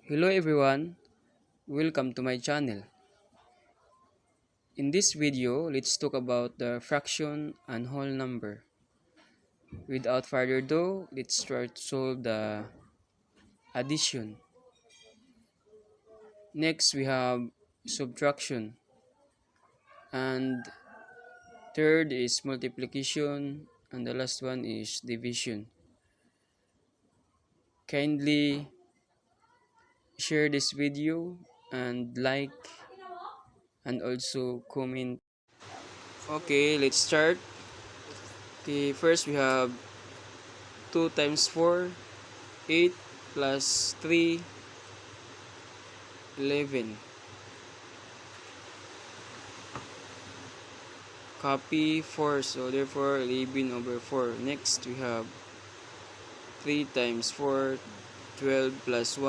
Hello everyone, welcome to my channel. In this video, let's talk about the fraction and whole number. Without further ado, let's try to solve the addition. Next, we have subtraction. And third is multiplication. And the last one is division. Kindly share this video and like and also comment. Okay, let's start. Okay, first we have 2 times 4, 8 plus 3, 11. Copy 4, so therefore 11 over 4. Next we have 3 times 4, 12 plus 1.